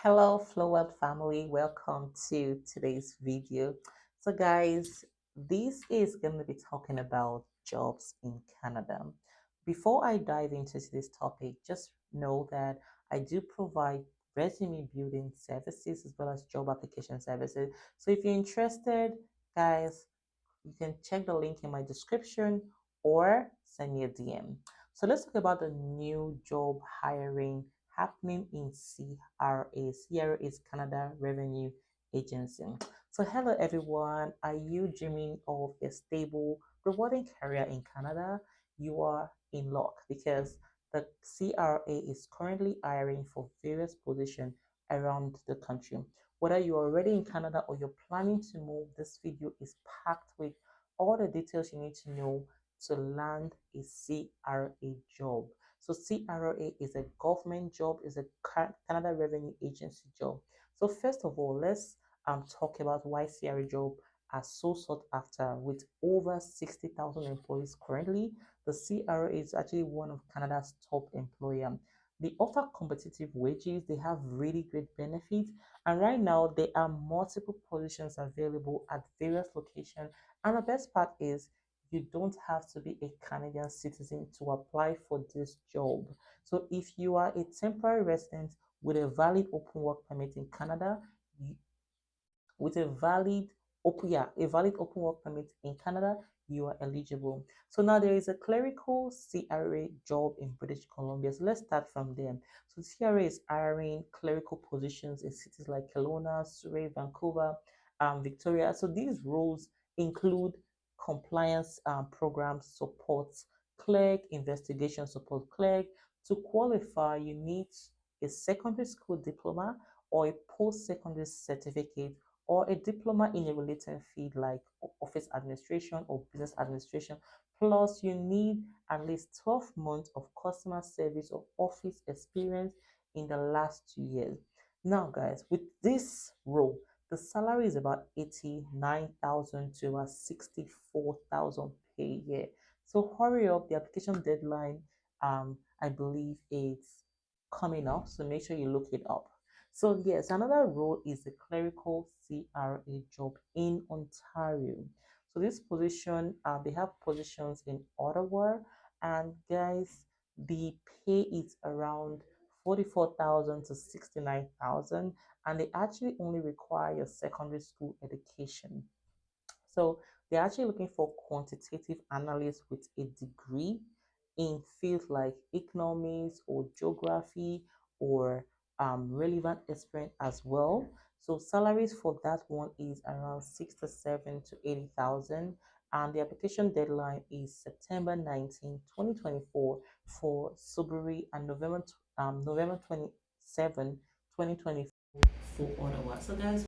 Hello, Flowell family. Welcome to today's video. So, guys, this is going to be talking about jobs in Canada. Before I dive into this topic, just know that I do provide resume building services as well as job application services. So, if you're interested, guys, you can check the link in my description or send me a DM. So let's talk about the new job hiring happening in CRA. CRA is Canada Revenue Agency. So hello everyone. Are you dreaming of a stable, rewarding career in Canada? You are in luck because the CRA is currently hiring for various positions around the country. Whether you're already in Canada or you're planning to move, this video is packed with all the details you need to know to land a CRA job. So CRA is a government job, is a Canada Revenue Agency job. So first of all, let's talk about why CRA job are so sought after. With over 60,000 employees currently, the CRA is actually one of Canada's top employer. They offer competitive wages, they have really great benefits, and right now there are multiple positions available at various locations, and the best part is you don't have to be a Canadian citizen to apply for this job. So if you are a temporary resident with a valid open work permit in Canada, you, with a valid open work permit in Canada, you are eligible. So now there is a clerical CRA job in British Columbia. So let's start from there. So CRA is hiring clerical positions in cities like Kelowna, Surrey, Vancouver, Victoria. So these roles include compliance program support clerk, investigation support clerk. To qualify, you need a secondary school diploma or a post-secondary certificate or a diploma in a related field like office administration or business administration. Plus, you need at least 12 months of customer service or office experience in the last 2 years. Now, guys, with this role, the salary is about 89,000 to about 64,000 per year. So hurry up, the application deadline, I believe it's coming up. So make sure you look it up. So yes, another role is the clerical CRA job in Ontario. So this position, they have positions in Ottawa, and guys, the pay is around 44,000 to 69,000, and they actually only require your secondary school education. So they're actually looking for quantitative analysts with a degree in fields like economics or geography or relevant experience as well. So salaries for that one is around 67 to 80,000, and the application deadline is September 19, 2024 for Sudbury, and November 27, 2024 for Ottawa. So guys,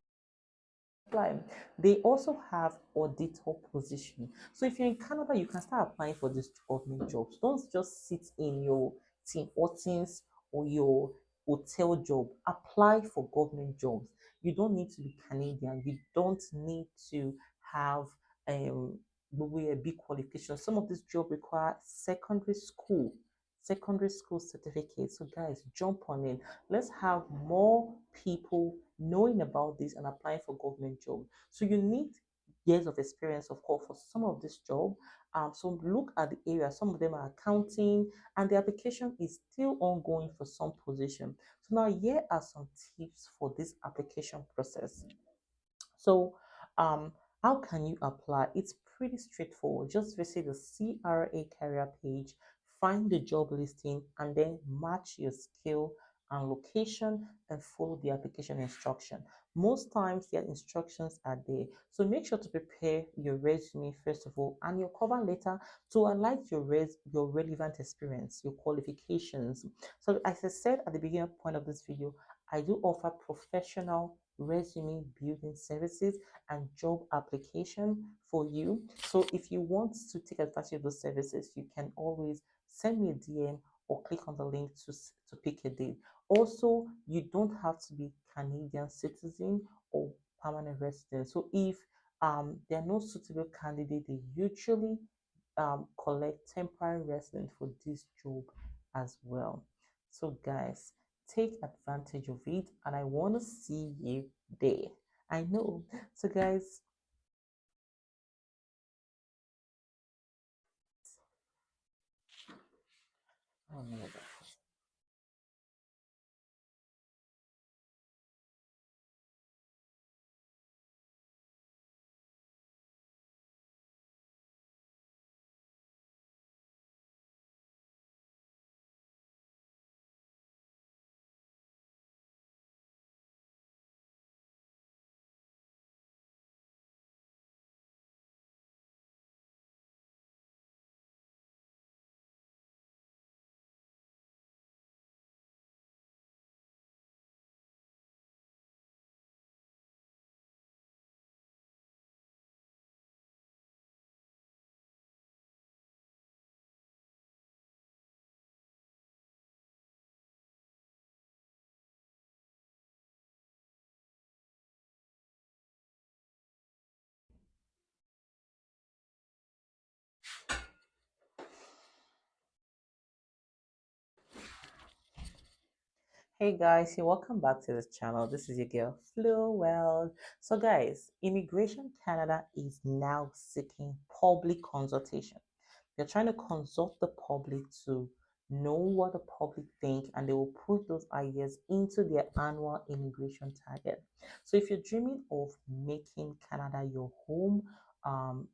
apply. They also have auditor position. So if you're in Canada, you can start applying for these government jobs. Don't just sit in your Tim Hortons or your hotel job. Apply for government jobs. You don't need to be Canadian. You don't need to have maybe a big qualification. Some of these jobs require secondary school certificate. So guys, jump on it. Let's have more people knowing about this and applying for government job. So you need years of experience, of course, for some of this job. So look at the area. Some of them are accounting, and the application is still ongoing for some position. So now here are some tips for this application process. So, how can you apply? It's pretty straightforward. Just visit the CRA career page, find the job listing, and then match your skill and location and follow the application instruction. Most times, their instructions are there. So make sure to prepare your resume first of all and your cover letter to highlight your relevant experience, your qualifications. So as I said at the beginning point of this video, I do offer professional resume building services and job application for you. So if you want to take advantage of those services, you can always send me a DM or click on the link to pick a date. Also, you don't have to be Canadian citizen or permanent resident. So if there are no suitable candidate, they usually collect temporary resident for this job as well. So guys, take advantage of it, and I want to see you there. I know. So, guys, oh no, hey guys, you're welcome back to this channel. This is your girl Flo. Well, so guys, Immigration Canada is now seeking public consultation. They're trying to consult the public to know what the public think, and they will put those ideas into their annual immigration target. So if you're dreaming of making Canada your home,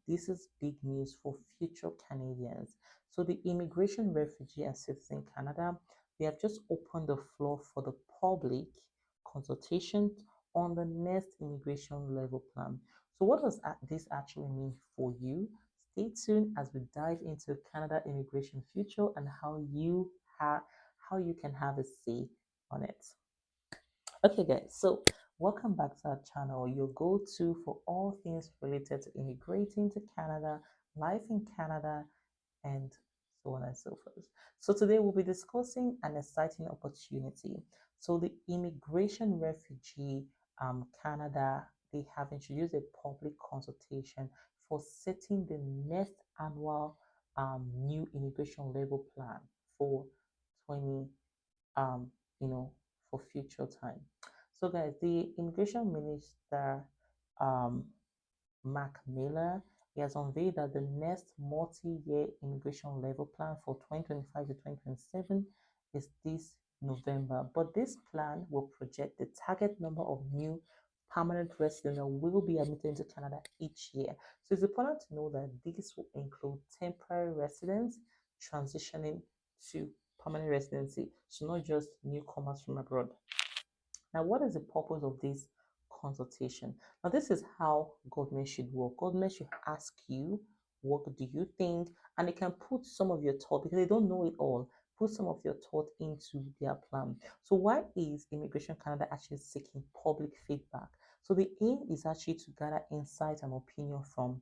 this is big news for future Canadians. So the Immigration, Refugee and Citizen Canada, they have just opened the floor for the public consultation on the next immigration level plan. So what does this actually mean for you? Stay tuned as we dive into Canada immigration future and how you can have a say on it. Okay, guys. So welcome back to our channel, your go-to for all things related to immigrating to Canada, life in Canada, and so on and so forth. So today we'll be discussing an exciting opportunity. So the Immigration Refugee Canada, they have introduced a public consultation for setting the next annual new immigration labor plan for 20 um, you know, for future time. So guys, the immigration minister um Mark Miller, he has unveiled that the next multi-year immigration level plan for 2025 to 2027 is this November. But this plan will project the target number of new permanent residents that will be admitted into Canada each year. So it's important to know that this will include temporary residents transitioning to permanent residency, so not just newcomers from abroad. Now, what is the purpose of this consultation? Now, this is how government should work. Government should ask you, what do you think? And they can put some of your thought because they don't know it all. Put some of your thought into their plan. So, why is Immigration Canada actually seeking public feedback? So, the aim is actually to gather insight and opinion from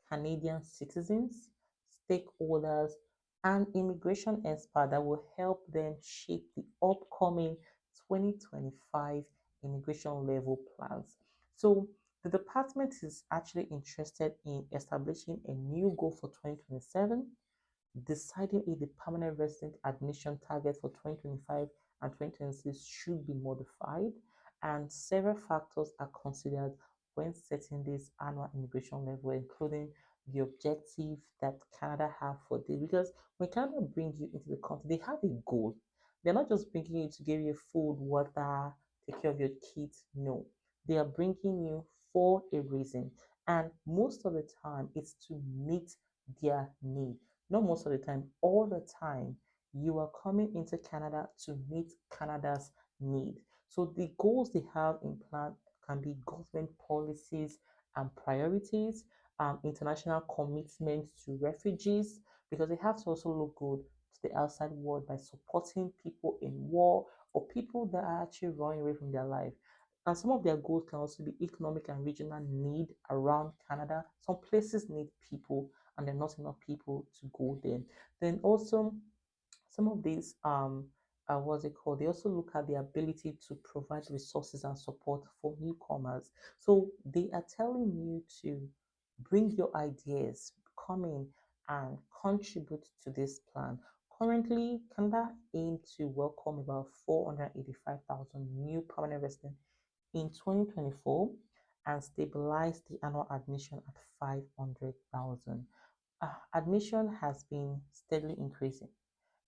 Canadian citizens, stakeholders, and immigration experts that will help them shape the upcoming 2025 immigration level plans. So, the department is actually interested in establishing a new goal for 2027, deciding if the permanent resident admission target for 2025 and 2026 should be modified, and several factors are considered when setting this annual immigration level, including the objective that Canada have for this. Because when Canada bring you into the country, they have a goal. They're not just bringing you to give you food, water, take care of your kids. No, they are bringing you for a reason, and most of the time, it's to meet their need. Not most of the time, all the time, you are coming into Canada to meet Canada's need. So the goals they have in plan can be government policies and priorities, international commitments to refugees, because they have to also look good to the outside world by supporting people in war or people that are actually running away from their life. And some of their goals can also be economic and regional need around Canada. Some places need people and there are not enough people to go there. Then also some of these what's it called? They also look at the ability to provide resources and support for newcomers. So they are telling you to bring your ideas, come in and contribute to this plan. Currently, Canada aimed to welcome about 485,000 new permanent residents in 2024 and stabilize the annual admission at 500,000. Admission has been steadily increasing.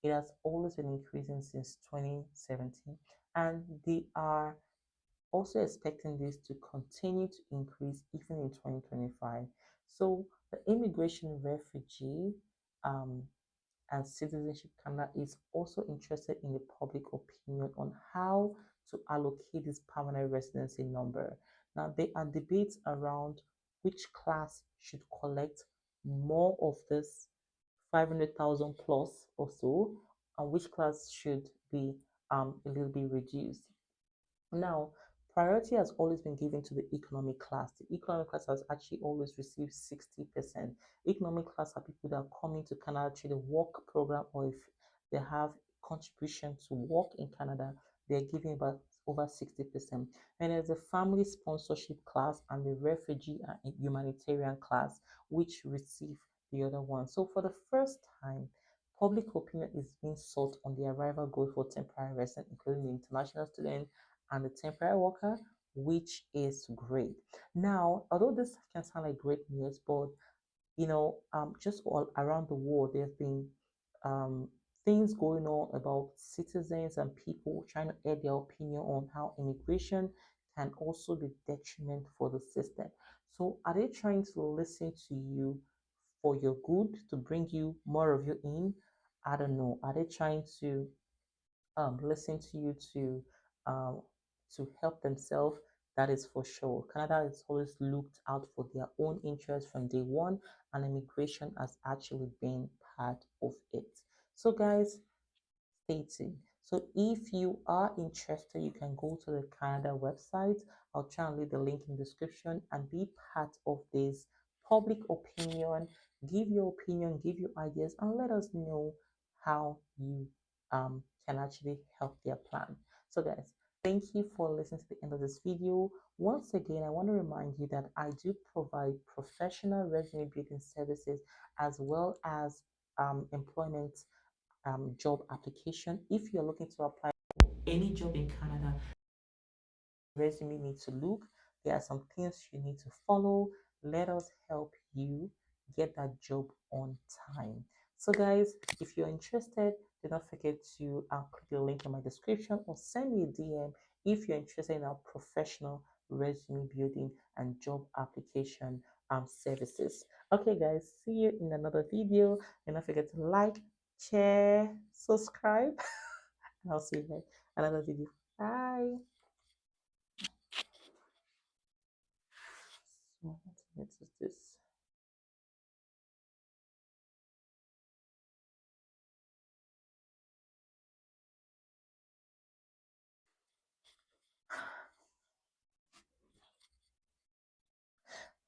It has always been increasing since 2017, and they are also expecting this to continue to increase even in 2025. So, the Immigration Refugee um, and Citizenship Canada is also interested in the public opinion on how to allocate this permanent residency number. Now, there are debates around which class should collect more of this 500,000 plus or so, and which class should be a little bit reduced. Now, priority has always been given to the economic class. The economic class has actually always received 60%. Economic class are people that are coming to Canada through the work program, or if they have contribution to work in Canada, they're giving about over 60%. And there's a family sponsorship class and the refugee and humanitarian class, which receive the other one. So for the first time, public opinion is being sought on the arrival goal for temporary residents, including the international student and the temporary worker, which is great. Now, although this can sound like great news, but just all around the world, there's been um, things going on about citizens and people trying to add their opinion on how immigration can also be detriment for the system. So, are they trying to listen to you for your good to bring you more of you in? I don't know. Are they trying to listen to you um, to help themselves? That is for sure. Canada has always looked out for their own interests from day one, and immigration has actually been part of it. So, guys, stay tuned. So, if you are interested, you can go to the Canada website. I'll try and leave the link in the description and be part of this public opinion. Give your opinion, give your ideas, and let us know how you can actually help their plan. So, guys, thank you for listening to the end of this video. Once again, I want to remind you that I do provide professional resume building services as well as employment job application. If you're looking to apply for any job in Canada, resume needs to look. There are some things you need to follow. Let us help you get that job on time. So, guys, if you're interested, do not forget to click the link in my description or send me a DM if you're interested in our professional resume building and job application services. Okay, guys, see you in another video. Do not forget to like, share, subscribe, and I'll see you in another video. Bye. So what is this?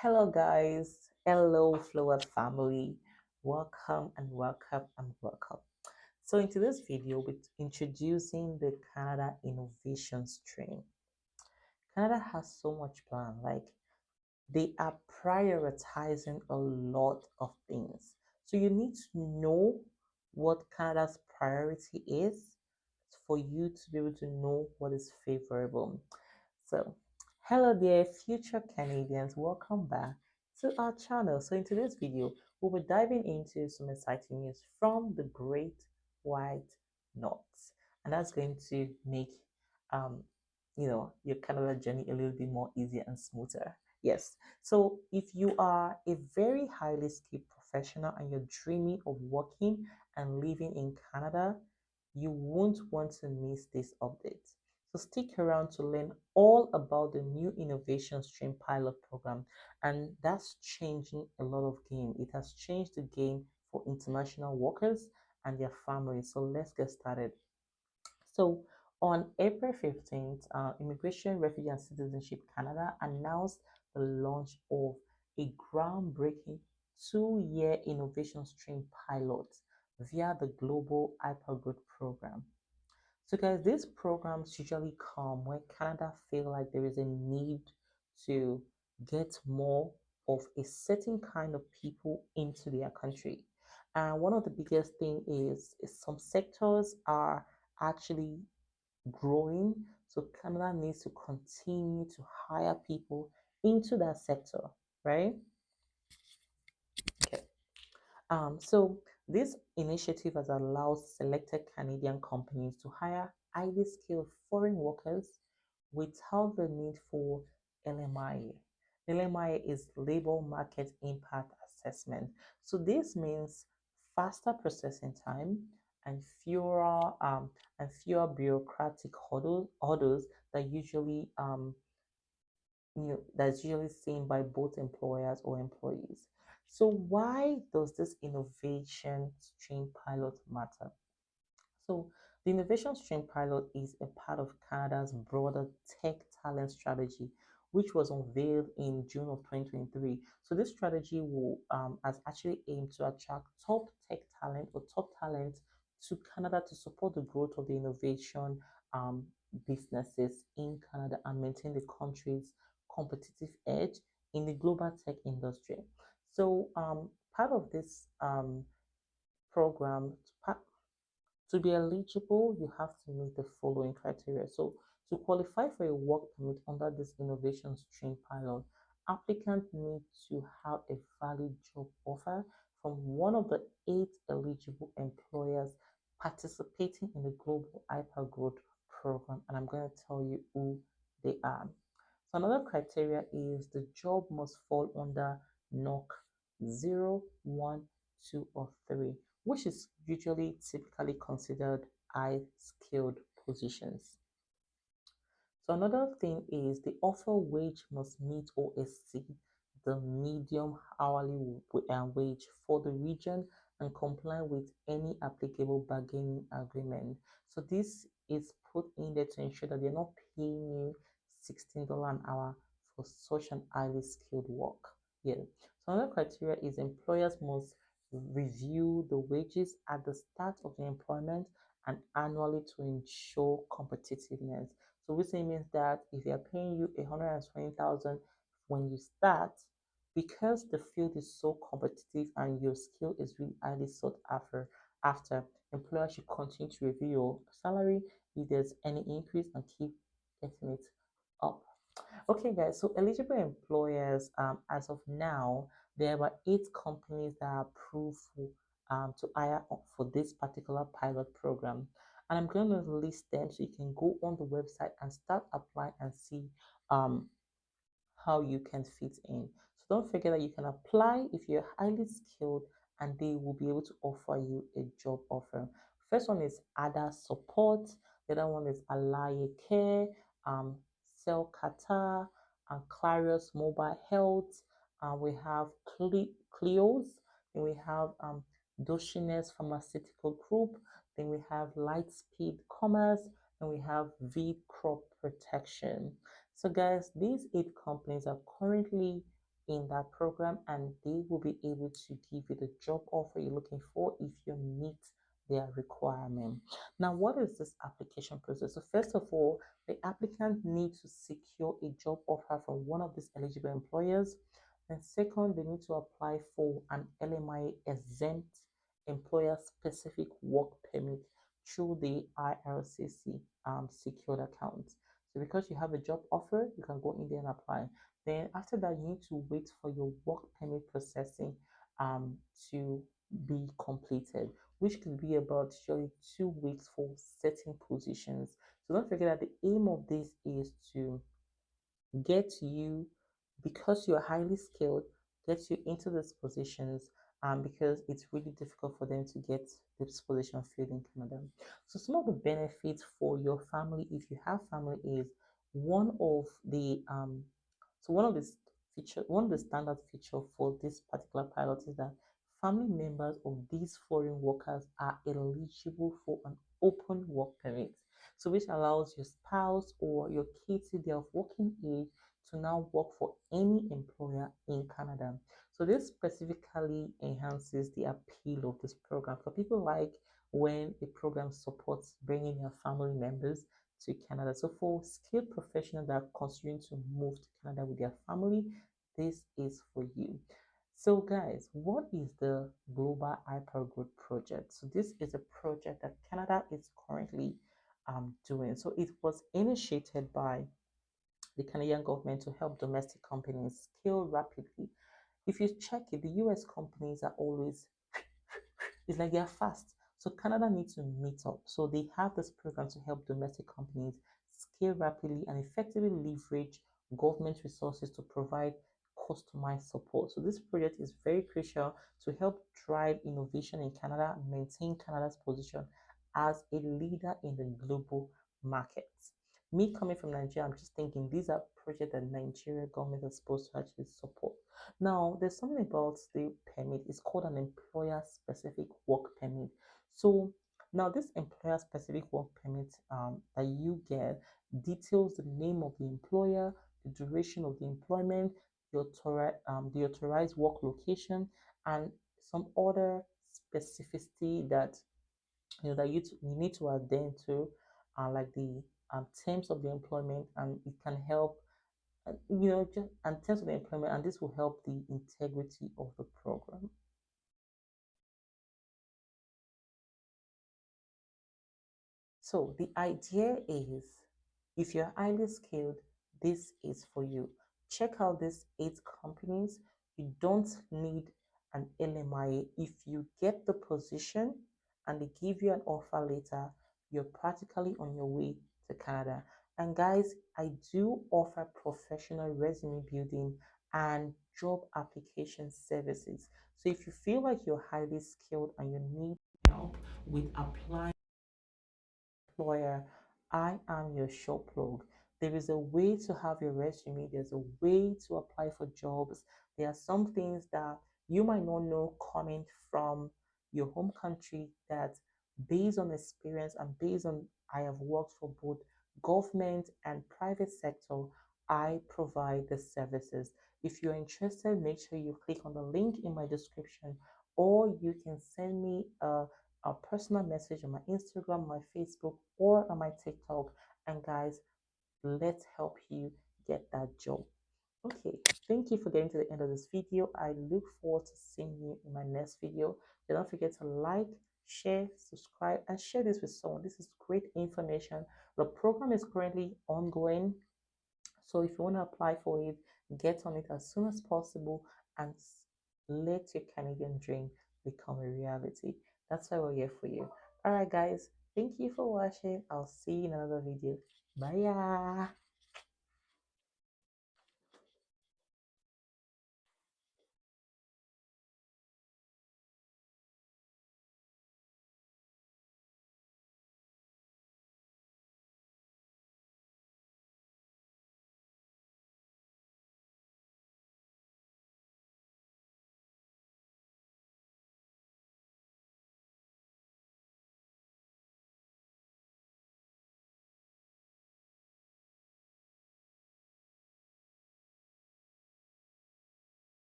Hello, guys. Hello, Flower family. Welcome and welcome and welcome. So, in today's video, we're introducing the Canada Innovation Stream. Canada has so much plan. Like, they are prioritizing a lot of things. So you need to know what Canada's priority is for you to be able to know what is favorable. So, hello there, future Canadians. Welcome back to our channel. So, in today's video, we'll be diving into some exciting news from the Great White North, and that's going to make um, your Canada journey a little bit more easier and smoother. Yes. So, if you are a very highly skilled professional and you're dreaming of working and living in Canada, you won't want to miss this update. So stick around to learn all about the new Innovation Stream pilot program, and that's changing a lot of game. It has changed the game for international workers and their families. So let's get started. So on April 15th, Immigration, Refugee and Citizenship Canada announced the launch of a groundbreaking 2-year innovation stream pilot via the Global Hypergrowth Program. So, guys, these programs usually come when Canada feel like there is a need to get more of a certain kind of people into their country. And one of the biggest thing is some sectors are actually growing. So Canada needs to continue to hire people into that sector, right? Okay. So this initiative has allowed selected Canadian companies to hire highly skilled foreign workers without the need for LMIA. LMIA is Labor Market Impact Assessment. So this means faster processing time and fewer bureaucratic hurdles that that's usually seen by both employers or employees. So why does this innovation stream pilot matter? So the innovation stream pilot is a part of Canada's broader tech talent strategy, which was unveiled in June of 2023. So this strategy will has actually aimed to attract top tech talent or top talent to Canada to support the growth of the innovation um, businesses in Canada and maintain the country's competitive edge in the global tech industry. So part of this program, to be eligible, you have to meet the following criteria. So, to qualify for a work permit under this innovation stream pilot, applicants need to have a valid job offer from one of the 8 eligible employers participating in the Global Hypergrowth Program. And I'm going to tell you who they are. So another criteria is the job must fall under NOC 0, 1, 2, or 3, which is usually typically considered high skilled positions. So another thing is the offer wage must meet or exceed the medium hourly wage for the region and comply with any applicable bargaining agreement. So this is put in there to ensure that they're not paying you $16 an hour for such an highly skilled work. Yeah. So another criteria is employers must review the wages at the start of the employment and annually to ensure competitiveness. So which means that if they are paying you 120,000 when you start, because the field is so competitive and your skill is really highly sought after employers should continue to review your salary if there's any increase and keep getting it up. Okay, guys, so eligible employers, as of now, there are about 8 companies that are approved to hire for this particular pilot program. And I'm going to list them so you can go on the website and start applying and see um, how you can fit in. So don't forget that you can apply if you're highly skilled and they will be able to offer you a job offer. First one is Ada Support, the other one is Alaye Care, um, Cell Qatar, and Clarios Mobile Health. We have Cleos, then we have Doshines Pharmaceutical Group, then we have Lightspeed Commerce, and we have V Crop Protection. So, guys, these 8 companies are currently in that program and they will be able to give you the job offer you're looking for if you meet their requirement. Now, what is this application process? So, first of all, the applicant needs to secure a job offer from one of these eligible employers. Then, second, they need to apply for an LMI exempt employer specific work permit through the IRCC secured account. So because you have a job offer, you can go in there and apply. Then after that, you need to wait for your work permit processing to be completed, which could be about usually 2 weeks for certain positions. So don't forget that the aim of this is to get you, because you're highly skilled, get you into these positions because it's really difficult for them to get this position filled in Canada. So some of the benefits for your family, if you have family, is one of the one of the one of the standard feature for this particular pilot is that family members of these foreign workers are eligible for an open work permit. So which allows your spouse or your kids if they are of working age to now work for any employer in Canada. So this specifically enhances the appeal of this program. For people like when a program supports bringing your family members to Canada. So for skilled professionals that are considering to move to Canada with their family, this is for you. So, guys, what is the Global Hypergrowth Project? So, this is a project that Canada is currently doing. So, it was initiated by the Canadian government to help domestic companies scale rapidly. If you check it, the US companies are always, it's like they're fast. So Canada needs to meet up. So they have this program to help domestic companies scale rapidly and effectively leverage government resources to provide customized support. So this project is very crucial to help drive innovation in Canada and maintain Canada's position as a leader in the global markets. Me coming from Nigeria, I'm just thinking these are projects that Nigeria government is supposed to actually support. Now, there's something about the permit. It's called an employer specific work permit. So now this employer specific work permit that you get details the name of the employer, the duration of the employment, the authorized work location, and some other specificity that you need to attend to, like the terms of the employment, and it can help just and terms of the employment, and this will help the integrity of the program. So the idea is if you're highly skilled, this is for you. Check out these 8 companies. You don't need an LMIA. If you get the position and they give you an offer later, you're practically on your way to Canada. And guys, I do offer professional resume building and job application services. So if you feel like you're highly skilled and you need help with applying employer, I am your shop plug. There is a way to have your resume, there's a way to apply for jobs. There are some things that you might not know coming from your home country that, based on experience and based on I have worked for both government and private sector, I provide the services. If you're interested, make sure you click on the link in my description, or you can send me a personal message on my Instagram, my Facebook, or on my TikTok. And guys, let's help you get that job. Okay, thank you for getting to the end of this video. I look forward to seeing you in my next video. Don't forget to like, share, subscribe, and share this with someone. This is great information. The program is currently ongoing. So if you want to apply for it, get on it as soon as possible and let your Canadian dream become a reality. That's why we're here for you. All right, guys. Thank you for watching. I'll see you in another video. Bye.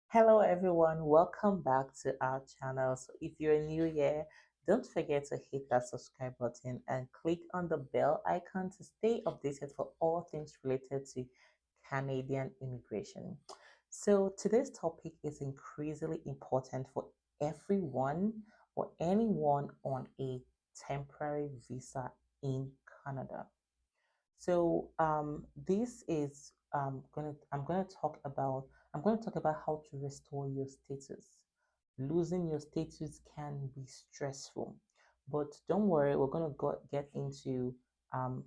Hello everyone, welcome back to our channel. So if you're new here, don't forget to hit that subscribe button and click on the bell icon to stay updated for all things related to Canadian immigration. So today's topic is increasingly important for everyone or anyone on a temporary visa in Canada. So this is I'm gonna talk about how to restore your status. Losing your status can be stressful, but don't worry, get into um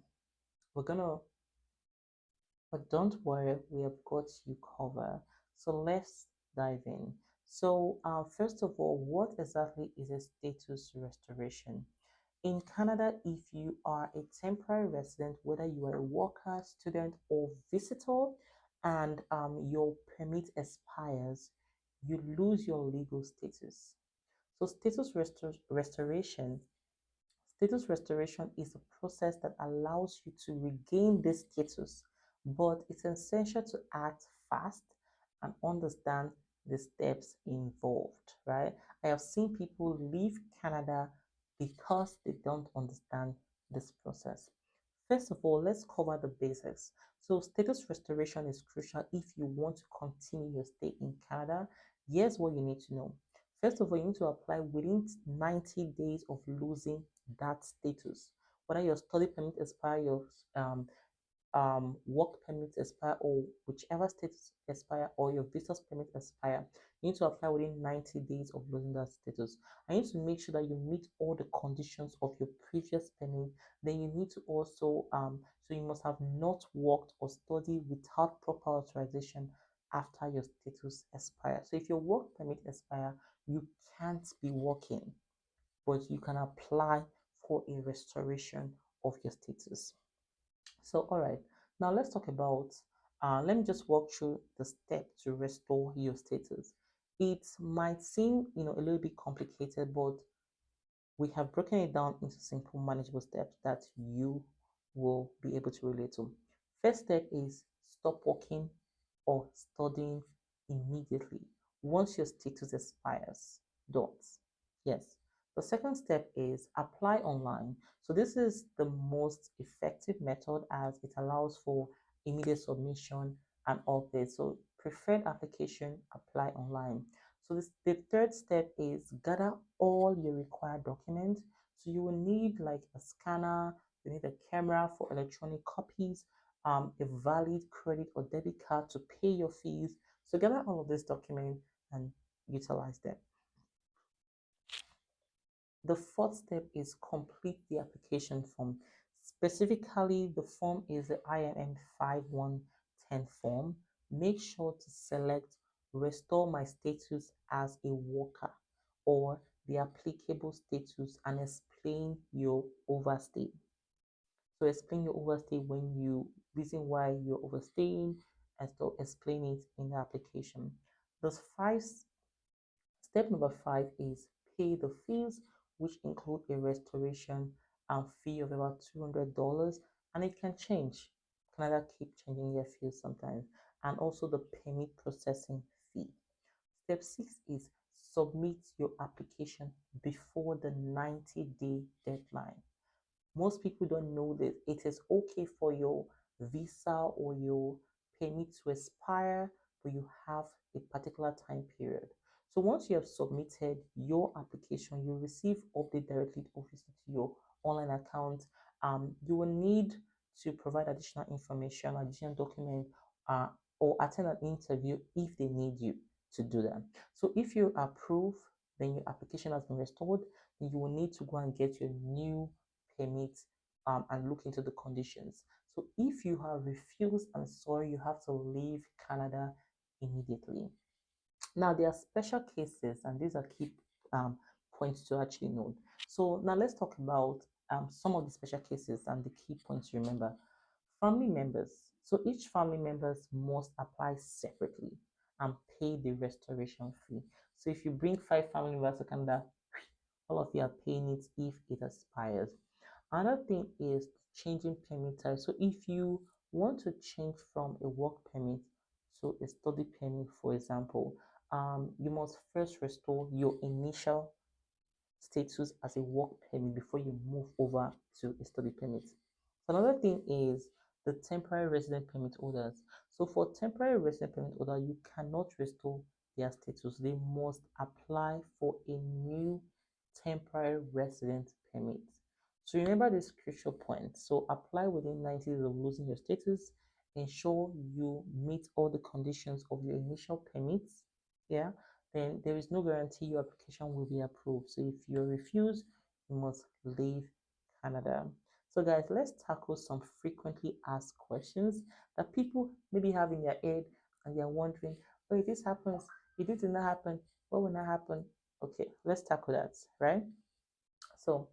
we're gonna but don't worry, we have got you covered. So let's dive in. So first of all, what exactly is a status restoration? In Canada, if you are a temporary resident, whether you are a worker, student, or visitor, and your permit expires, you lose your legal status. So status restoration is a process that allows you to regain this status, but it's essential to act fast and understand the steps involved, right? I have seen people leave Canada because they don't understand this process. First of all, let's cover the basics. So, status restoration is crucial if you want to continue your stay in Canada. Here's what you need to know. First of all, you need to apply within 90 days of losing that status. Whether your study permit expire, your work permit expire, or whichever status expire, or your visas permit expire, you need to apply within 90 days of losing that status. I need to make sure that you meet all the conditions of your previous permit. Then you need to also so you must have not worked or studied without proper authorization after your status expire. So if your work permit expire, you can't be working, but you can apply for a restoration of your status. So, all right, now let's talk about, let me just walk through the step to restore your status. It might seem, a little bit complicated, but we have broken it down into simple, manageable steps that you will be able to relate to. First step is stop working or studying immediately once your status expires. Don't. Yes. The second step is apply online. So this is the most effective method as it allows for immediate submission and update. So preferred application, apply online. So the third step is gather all your required documents. So you will need like a scanner, you need a camera for electronic copies, a valid credit or debit card to pay your fees. So gather all of these documents and utilize them. The fourth step is complete the application form. Specifically, the form is the IMM 5110 form. Make sure to select Restore my status as a worker or the applicable status and explain your overstay. So explain your overstay when you reason why you're overstaying and so explain it in the application. The five Step number 5 is pay the fees, which include a restoration and fee of about $200, and it can change. Canada keep changing their fees sometimes, and also the permit processing fee. Step 6 is submit your application before the 90-day deadline. Most people don't know that it is okay for your visa or your permit to expire, but you have a particular time period. So once you have submitted your application, you receive update directly obviously to your online account. You will need to provide additional information, additional document, or attend an interview if they need you to do that. So if you approve, then your application has been restored, then you will need to go and get your new permit and look into the conditions. So if you have refused, I'm sorry, you have to leave Canada immediately. Now, there are special cases, and these are key points to actually note. So now let's talk about some of the special cases and the key points to remember. Family members. So each family members must apply separately and pay the restoration fee. So if you bring 5 family members to Canada, all of you are paying it if it expires. Another thing is changing permit type. So if you want to change from a work permit to a study permit, for example, you must first restore your initial status as a work permit before you move over to a study permit. So another thing is the temporary resident permit holders. So for temporary resident permit holder, you cannot restore their status. They must apply for a new temporary resident permit. So remember this crucial point. So apply within 90 days of losing your status. Ensure you meet all the conditions of your initial permits. Yeah, then there is no guarantee your application will be approved. So if you're refused, you must leave Canada. So guys, let's tackle some frequently asked questions that people maybe have in their head and they're wondering, oh, if this happens, if this did not happen, what will not happen? Okay, let's tackle that, right? So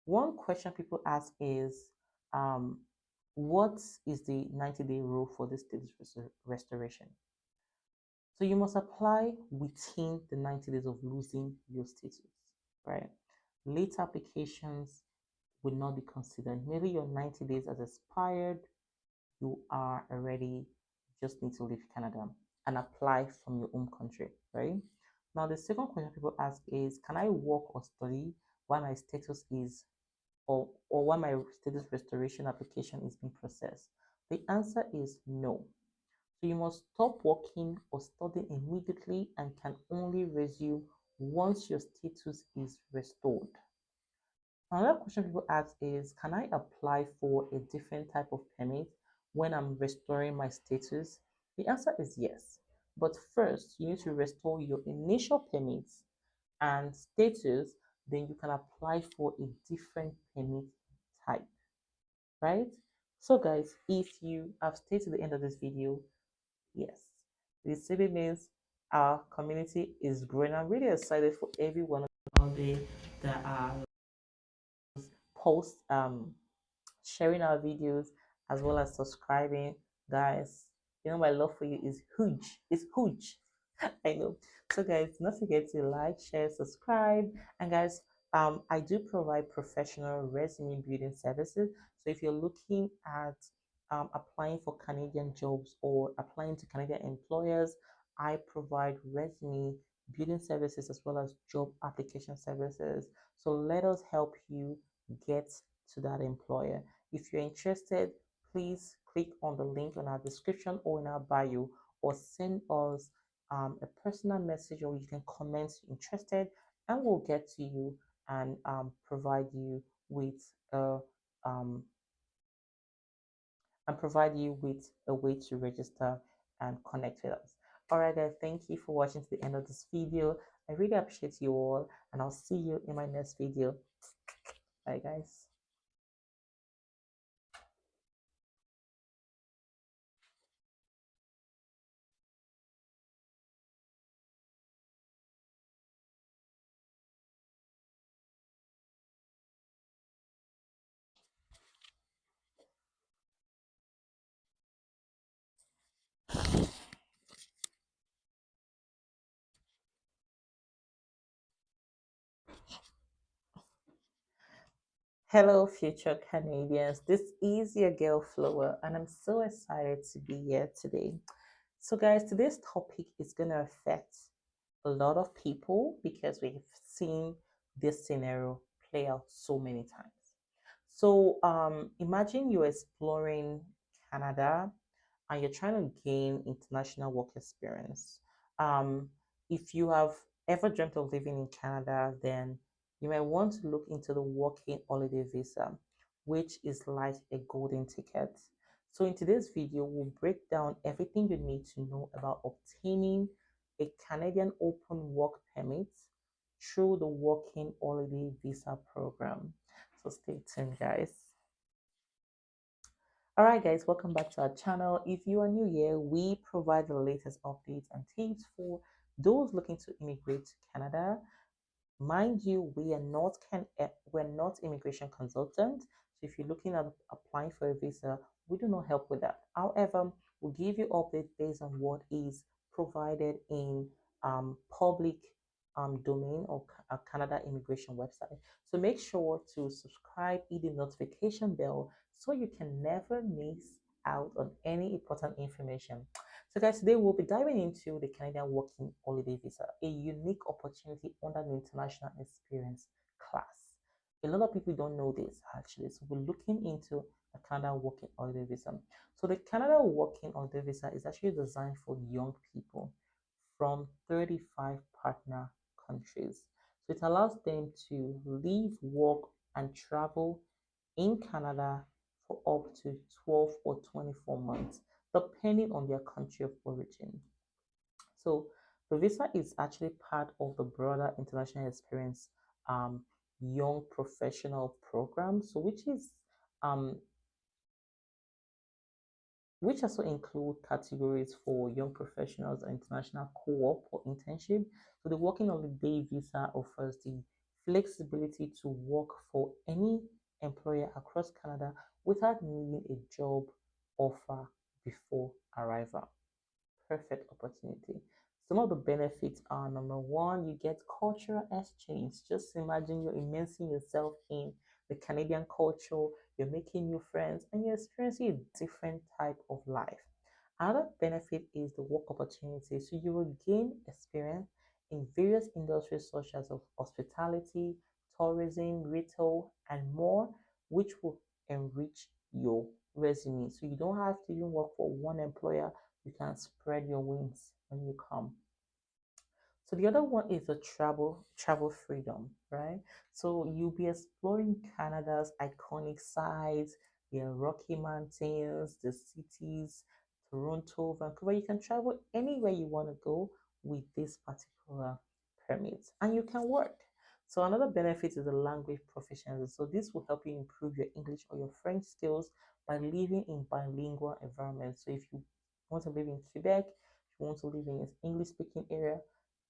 one question people ask is, um, what is the 90-day rule for this status restoration? So you must apply within the 90 days of losing your status, right? Late applications will not be considered. Maybe your 90 days has expired, you are already just need to leave Canada and apply from your home country, right? Now, the second question people ask is, can I work or study while my status is, or while my status restoration application is being processed? The answer is no. So you must stop working or studying immediately and can only resume once your status is restored. Another question people ask is, can I apply for a different type of permit when I'm restoring my status? The answer is yes. But first, you need to restore your initial permits and status, then you can apply for a different permit type, right? So guys, if you have stayed to the end of this video, yes, this simply means our community is growing. I'm really excited for everyone out there that are post sharing our videos as well as subscribing. Guys, you know my love for you is huge. It's huge. I know. So guys, don't forget to like, share, subscribe, and guys, I do provide professional resume building services. So if you're looking at applying for Canadian jobs or applying to Canadian employers, I provide resume building services as well as job application services. So let us help you get to that employer. If you're interested, please click on the link on our description or in our bio, or send us a personal message, or you can comment interested, and we'll get to you and provide you with a um, a way to register and connect with us. All right, guys, thank you for watching to the end of this video. I really appreciate you all, and I'll see you in my next video. Bye, guys. Hello, future Canadians. This is your girl Flower, and I'm so excited to be here today. So, guys, today's topic is going to affect a lot of people because we've seen this scenario play out so many times. So, imagine you're exploring Canada and you're trying to gain international work experience. Um, if you have ever dreamt of living in Canada, then you might want to look into the working holiday visa, which is like a golden ticket. So in today's video, we'll break down everything you need to know about obtaining a Canadian open work permit through the working holiday visa program. So stay tuned, guys. All right, guys, welcome back to our channel. If you are new here, we provide the latest updates and tips for those looking to immigrate to Canada. Mind you, we're not immigration consultants. So if you're looking at applying for a visa, we do not help with that. However, we'll give you updates based on what is provided in public domain or Canada immigration website. So make sure to subscribe, hit the notification bell so you can never miss out on any important information. So, guys, today we'll be diving into the Canadian Working Holiday Visa, a unique opportunity under the International Experience class. A lot of people don't know this actually, so we're looking into the Canada Working Holiday Visa. So, the Canada Working Holiday Visa is actually designed for young people from 35 partner countries. So, it allows them to live, work, and travel in Canada for up to 12 or 24 months, depending on their country of origin. So the visa is actually part of the broader international experience young professional program. So um, which also include categories for young professionals and international co-op or internship. So the working holiday visa offers the flexibility to work for any employer across Canada without needing a job offer before arrival. Perfect opportunity. Some of the benefits are: number one, you get cultural exchange. Just imagine you're immersing yourself in the Canadian culture, you're making new friends, and you're experiencing a different type of life. Another benefit is the work opportunity. So you will gain experience in various industries such as hospitality, tourism, retail, and more, which will enrich your resume. So you don't have to even work for one employer. You can spread your wings when you come. So the other one is the travel freedom, right? So you'll be exploring Canada's iconic sites, the Rocky Mountains, the cities, Toronto, Vancouver. You can travel anywhere you want to go with this particular permit, and you can work. So another benefit is the language proficiency. So this will help you improve your English or your French skills by living in bilingual environments. So if you want to live in Quebec, if you want to live in an English speaking area,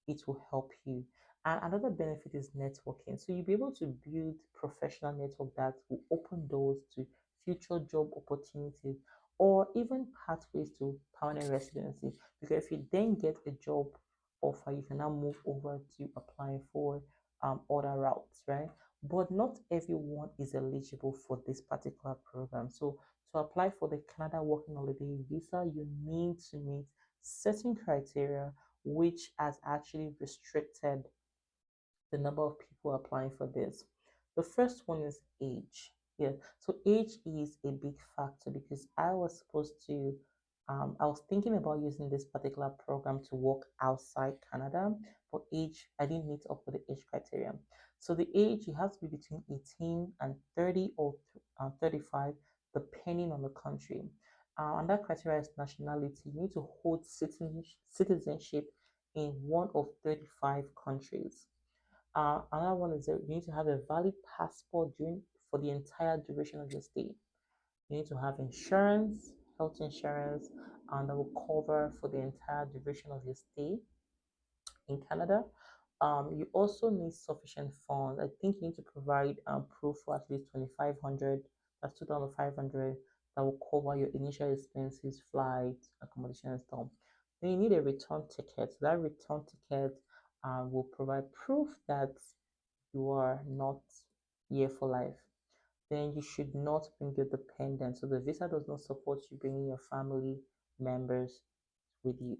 it will help you. And another benefit is networking. So you'll be able to build professional network that will open doors to future job opportunities or even pathways to permanent residency. Because if you then get a job offer, you can now move over to applying for other routes, right? But not everyone is eligible for this particular program. So to apply for the Canada Working Holiday Visa, you need to meet certain criteria which has actually restricted the number of people applying for this. The first one is age. Yeah, so age is a big factor because I was thinking about using this particular program to work outside Canada, but age, I didn't meet up with the age criteria. So the age, you have to be between 18 and 30 or 35, depending on the country. And that criteria is nationality. You need to hold citizenship in one of 35 countries. Another one is that you need to have a valid passport for the entire duration of your stay. You need to have insurance, health insurance, and that will cover for the entire duration of your stay in Canada. You also need sufficient funds. I think you need to provide proof for at least 2,500, that's 2,500, that will cover your initial expenses, flight, accommodation, and stuff. Then you need a return ticket. So that return ticket will provide proof that you are not here for life. Then you should not bring your dependents. So the visa does not support you bringing your family members with you.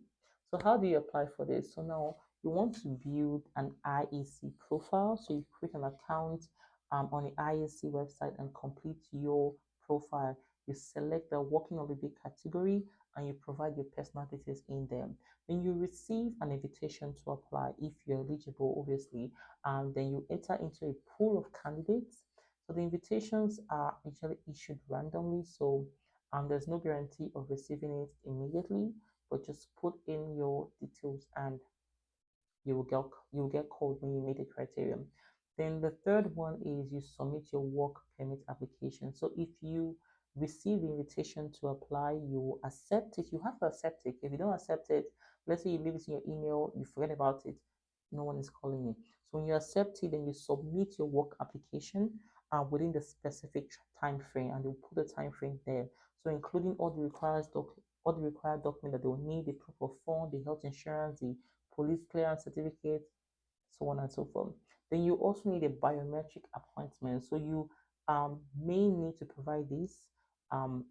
So how do you apply for this? So now you want to build an IEC profile. So you create an account on the IEC website and complete your profile. You select the working holiday category and you provide your personal details in them. Then you receive an invitation to apply if you're eligible, obviously. Then you enter into a pool of candidates. So the invitations are usually issued randomly. So there's no guarantee of receiving it immediately, but just put in your details and you will get called when you meet the criteria. Then the third one is you submit your work permit application. So if you receive the invitation to apply, you accept it. You have to accept it. If you don't accept it, let's say you leave it in your email, you forget about it, no one is calling you. So when you accept it, then you submit your work application within the specific time frame, and they'll put the time frame there. So including all the required documents that they will need, the proof of fund, the health insurance, the police clearance certificate, so on and so forth. Then you also need a biometric appointment. So you may need to provide this, um,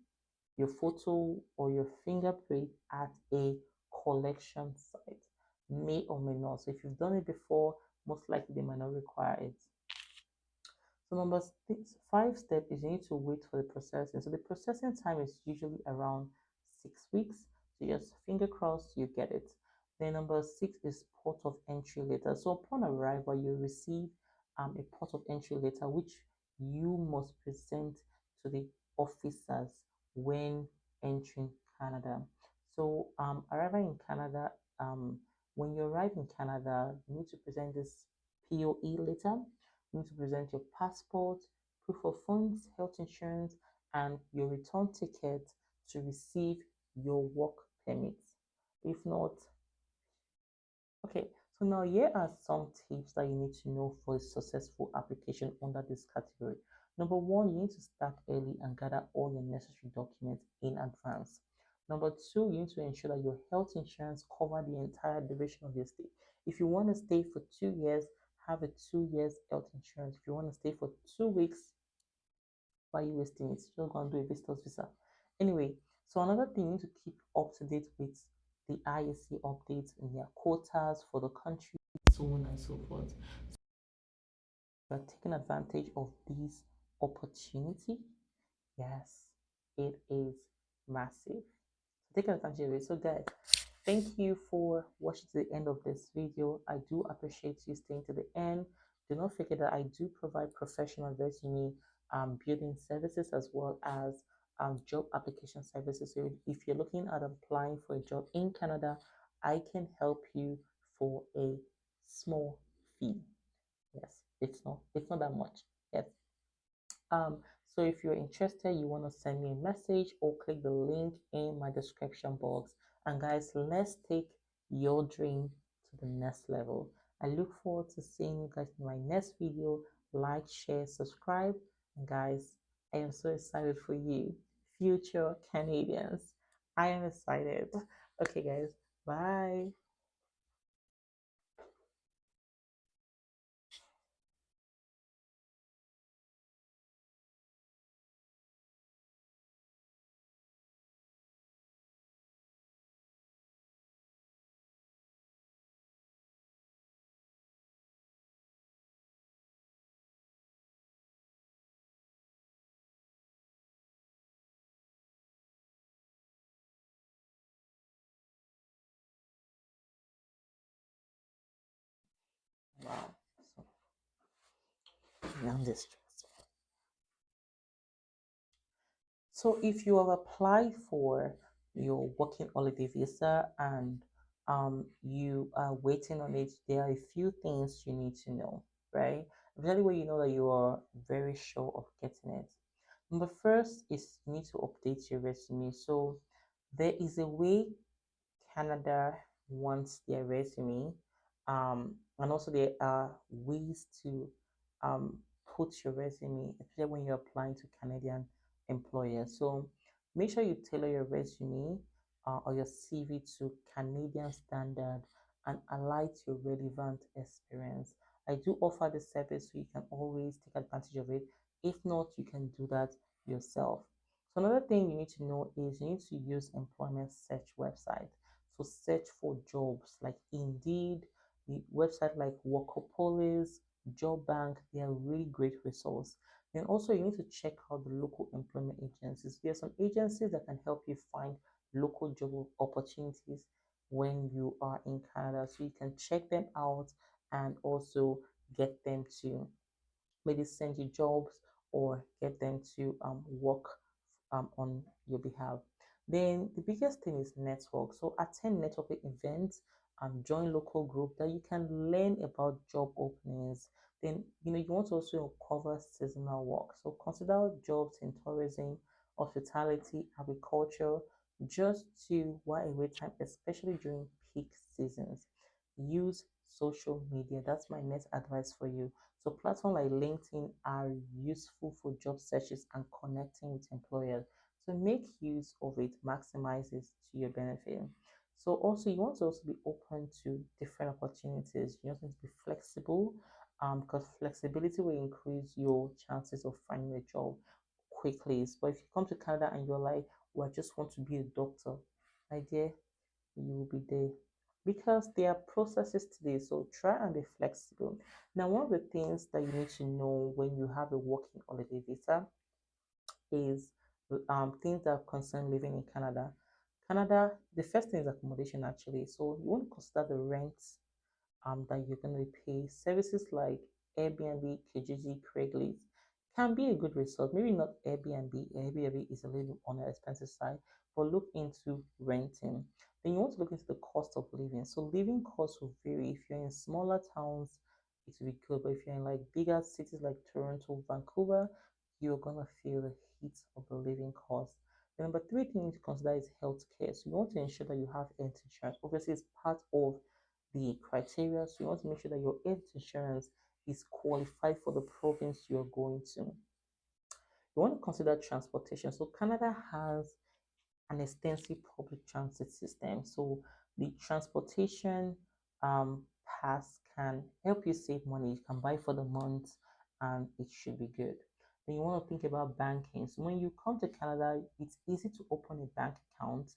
your photo or your fingerprint at a collection site. May or may not. So if you've done it before, most likely they might not require it. So number five step is you need to wait for the processing. So the processing time is usually around 6 weeks. So just finger crossed you get it. Then number six is port of entry letter. So upon arrival, you receive a port of entry letter which you must present to the officers when entering Canada. So arriving in Canada, when you arrive in Canada, you need to present this POE letter. You need to present your passport, proof of funds, health insurance, and your return ticket to receive your work permit. If not, okay, so now here are some tips that you need to know for a successful application under this category. Number one, you need to start early and gather all your necessary documents in advance. Number two, you need to ensure that your health insurance cover the entire duration of your stay. If you want to stay for 2 years, have a 2 years health insurance. If you want to stay for 2 weeks, why are you wasting it? Just go and do a visitor's visa. Anyway, so another thing you need to keep up to date with the IEC updates and their quotas for the country, so on and so forth. You are taking advantage of this opportunity. Yes, it is massive. Take advantage of it. So, guys, thank you for watching to the end of this video. I do appreciate you staying to the end. Do not forget that I do provide professional resume building services as well as job application services. So if you're looking at applying for a job in Canada, I can help you for a small fee. Yes, it's not that much. Yes. Um, so if you're interested, you want to send me a message or click the link in my description box. And guys, let's take your dream to the next level. I look forward to seeing you guys in my next video. Like, share, subscribe. And guys, I am so excited for you, future Canadians. I am excited. Okay, guys, bye. Wow. So, I'm distressed. So if you have applied for your working holiday visa and you are waiting on it, there are a few things you need to know, right? Really, where you know that you are very sure of getting it. Number first is you need to update your resume. So there is a way Canada wants their resume. And also there are ways to um, put your resume, especially when you're applying to Canadian employers. So make sure you tailor your resume or your CV to Canadian standard and align to your relevant experience. I do offer the service, so you can always take advantage of it. If not, you can do that yourself. So another thing you need to know is you need to use employment search website. So search for jobs like Indeed, the website like Workopolis, Job Bank. They are really great resource. Then also you need to check out the local employment agencies. There are some agencies that can help you find local job opportunities when you are in Canada. So you can check them out and also get them to maybe send you jobs or get them to work on your behalf. Then the biggest thing is network. So attend networking events and join local group that you can learn about job openings. Then you want to also cover seasonal work. So consider jobs in tourism, hospitality, agriculture, just to while away time, especially during peak seasons. Use social media. That's my next advice for you. So platforms like LinkedIn are useful for job searches and connecting with employers. So make use of it, maximize it to your benefit. So also you want to also be open to different opportunities. You also need to be flexible, because flexibility will increase your chances of finding a job quickly. But if you come to Canada and you're like, well, I just want to be a doctor, my dear, you will be there because there are processes today. So try and be flexible. Now, one of the things that you need to know when you have a working holiday visa is things that concern living in Canada. Canada, the first thing is accommodation actually. So you want to consider the rent that you're going to pay. Services like Airbnb, Kijiji, Craigslist can be a good resource. Maybe not Airbnb. Airbnb is a little on the expensive side, but look into renting. Then you want to look into the cost of living. So living costs will vary. If you're in smaller towns, it will be good. But if you're in like bigger cities like Toronto, Vancouver, you're gonna feel the heat of the living cost. The number three thing you need to consider is healthcare. So you want to ensure that you have health insurance. Obviously, it's part of the criteria. So you want to make sure that your health insurance is qualified for the province you're going to. You want to consider transportation. So Canada has an extensive public transit system. So the transportation um, pass can help you save money. You can buy for the month and it should be good. Then you want to think about banking. So when you come to Canada, it's easy to open a bank account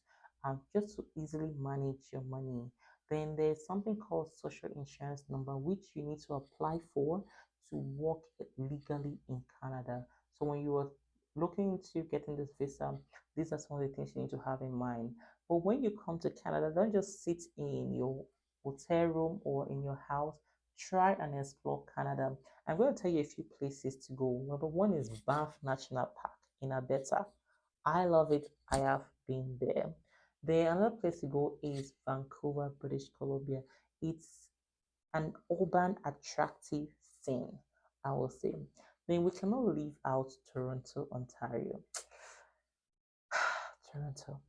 and just to easily manage your money. Then there's something called social insurance number, which you need to apply for to work legally in Canada. So when you are looking into getting this visa, these are some of the things you need to have in mind. But when you come to Canada, don't just sit in your hotel room or in your house. Try and explore Canada. I'm going to tell you a few places to go. Number one is Banff National Park in Alberta. I love it. I have been there. Then another place to go is Vancouver, British Columbia. It's an urban, attractive scene, I will say. Then we cannot leave out Toronto, Ontario. Toronto.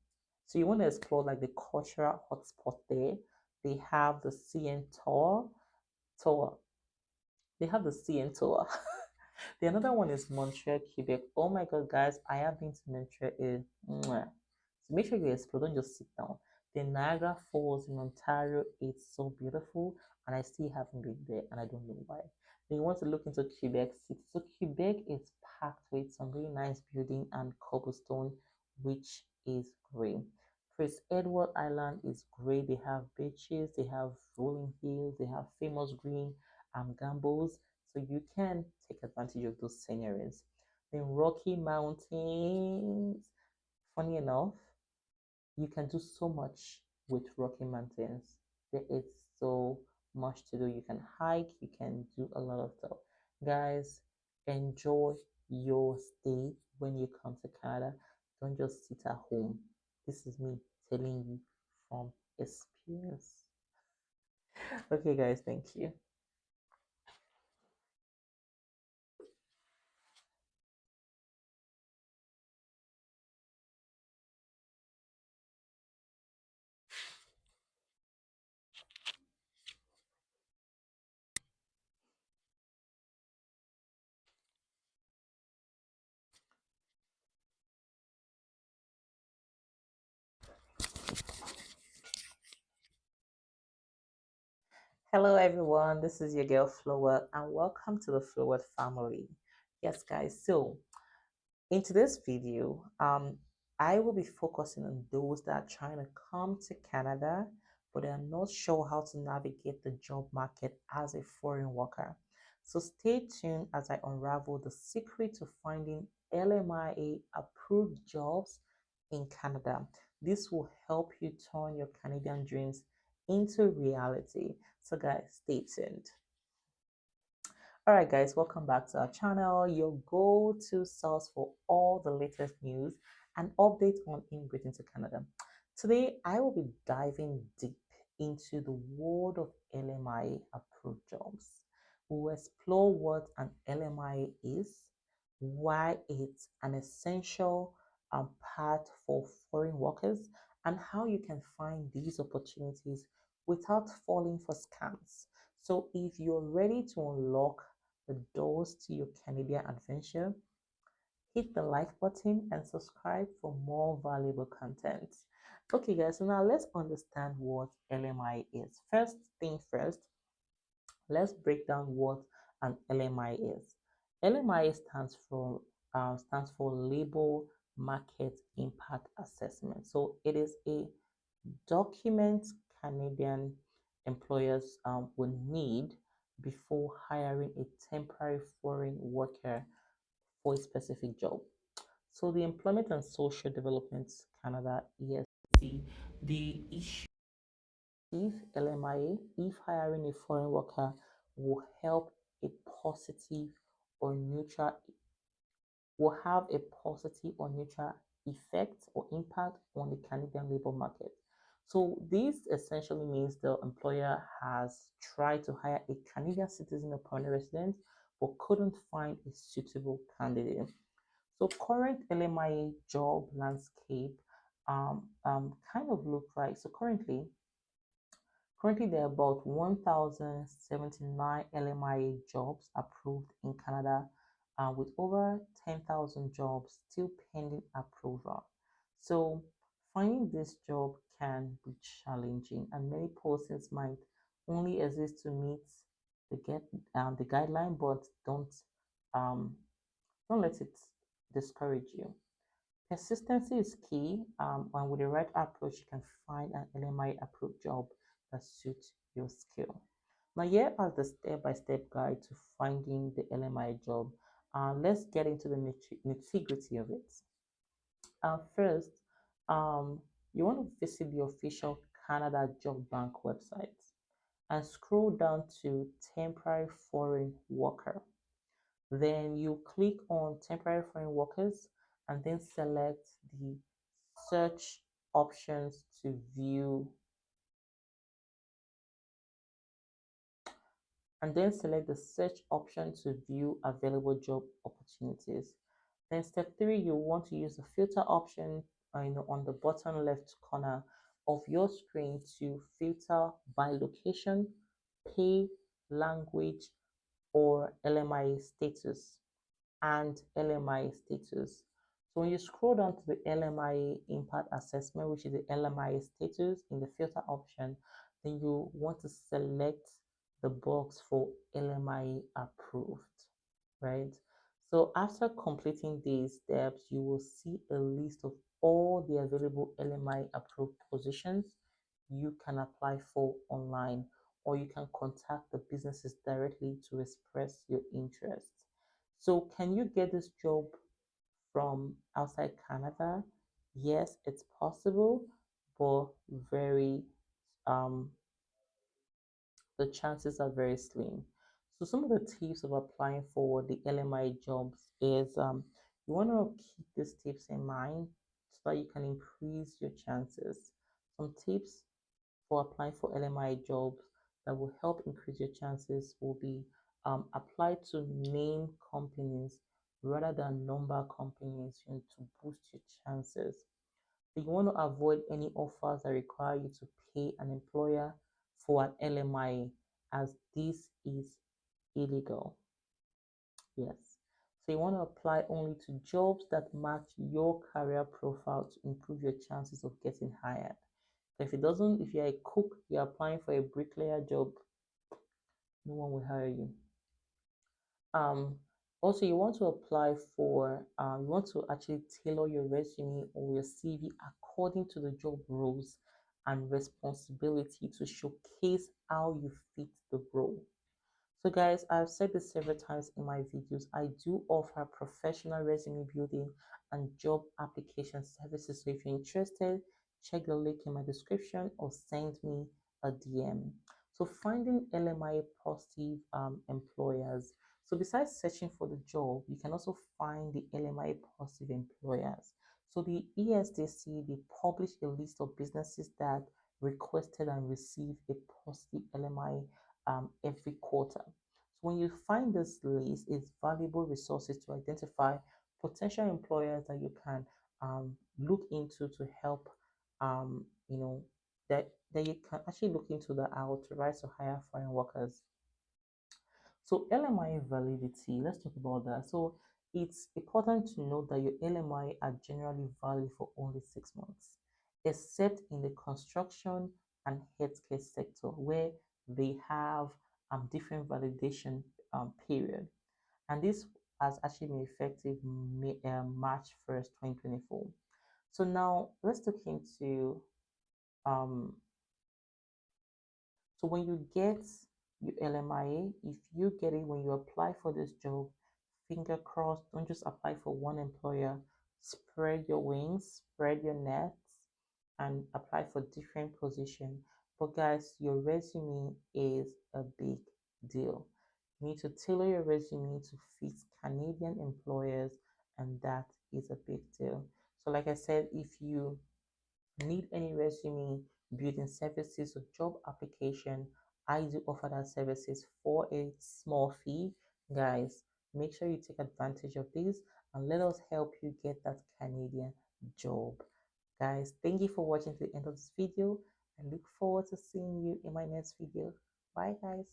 So you want to explore like the cultural hotspot there. They have the CN tour. They have the CN tour. The another one is Montreal, Quebec. Oh my God, guys, I have been to Montreal. Mwah. So make sure you explore, don't just sit down. The Niagara Falls in Ontario, it's so beautiful, and I still haven't been there, and I don't know why. Then you want to look into Quebec City. So Quebec is packed with some really nice building and cobblestone, which is great. Prince Edward Island is great. They have beaches, they have rolling hills, they have famous green gambles, so you can take advantage of those sceneries. Then Rocky Mountains, funny enough, you can do so much with Rocky Mountains. There is so much to do. You can hike, you can do a lot of stuff. Guys, enjoy your stay when you come to Canada. Don't just sit at home. This is me telling you from experience. Okay, guys, thank you. Hello, everyone. This is your girl Flowell, and welcome to the Flowell family. Yes, guys. So, in today's video, I will be focusing on those that are trying to come to Canada, but they are not sure how to navigate the job market as a foreign worker. So, stay tuned as I unravel the secret to finding LMIA approved jobs in Canada. This will help you turn your Canadian dreams into reality. So, guys, stay tuned. All right, guys, welcome back to our channel, your go-to source for all the latest news and updates on immigrating to Canada. Today, I will be diving deep into the world of LMIA approved jobs. We will explore what an LMIA is, why it's an essential part for foreign workers, and how you can find these opportunities without falling for scams. So, if you're ready to unlock the doors to your Canadian adventure, hit the like button and subscribe for more valuable content. Okay, guys, so now let's understand what LMI is. First thing first, let's break down what an LMI is. LMI stands for Labor Market Impact Assessment. So it is a document Canadian employers will need before hiring a temporary foreign worker for a specific job. So the Employment and Social Development Canada ESC, the issue if LMIA, if hiring a foreign worker will help a positive or neutral will have a positive or neutral effect or impact on the Canadian labor market. So this essentially means the employer has tried to hire a Canadian citizen or permanent resident but couldn't find a suitable candidate. So current LMIA job landscape kind of look like so currently there are about 1,079 LMIA jobs approved in Canada, with over 10,000 jobs still pending approval. So Finding this job can be challenging, and many postings might only exist to meet the get the guideline, but um, don't let it discourage you. Consistency is key, and with the right approach, you can find an LMI approved job that suits your skill. Now, here are the step-by-step guide to finding the LMI job. Let's get into the nitty-gritty of it. First, you want to visit the official Canada Job Bank website and scroll down to temporary foreign worker. Then you click on temporary foreign workers and then select the search options to view available job opportunities. Then step 3, you want to use the filter option on the bottom left corner of your screen to filter by location, pay, language, or LMI status and LMI status. So when you scroll down to the LMI impact assessment, which is the LMI status in the filter option, then you want to select the box for LMI approved, right? So after completing these steps, you will see a list of all the available LMI approved positions you can apply for online, or you can contact the businesses directly to express your interest. So can you get this job from outside Canada? Yes, it's possible, but very um the chances are very slim. So some of the tips of applying for the LMI jobs is you want to keep these tips in mind so that you can increase your chances. Some tips for applying for LMI jobs that will help increase your chances will be apply to name companies rather than number companies, to boost your chances. So you want to avoid any offers that require you to pay an employer for an LMI, as this is illegal. Yes. So you want to apply only to jobs that match your career profile to improve your chances of getting hired. So if you're a cook, you're applying for a bricklayer job, no one will hire you. Um, Also, you want to apply for, you want to actually tailor your resume or your CV according to the job roles and responsibility to showcase how you fit the role. So guys, I've said this several times in my videos. I do offer professional resume building and job application services. So if you're interested, check the link in my description or send me a DM. So finding LMI positive employers. So besides searching for the job, you can also find the LMI positive employers. So the ESDC, they publish a list of businesses that requested and received a positive LMI every quarter. So when you find this list, it's valuable resources to identify potential employers that you can look into to help, um, you know, that you can actually look into the authorized to hire foreign workers. So LMI validity, let's talk about that. So it's important to note that your LMI are generally valid for only 6 months, except in the construction and healthcare sector where they have different validation period. And this has actually been effective March 1st, 2024. So now let's look into um, so when you get your LMIA, if you get it when you apply for this job, finger crossed, don't just apply for one employer. Spread your wings, spread your nets, and apply for different positions. But guys, your resume is a big deal. You need to tailor your resume to fit Canadian employers, and that is a big deal. So like I said, if you need any resume building services or job application, I do offer that services for a small fee. Guys, make sure you take advantage of this and let us help you get that Canadian job. Guys, thank you for watching to the end of this video. I look forward to seeing you in my next video. Bye guys.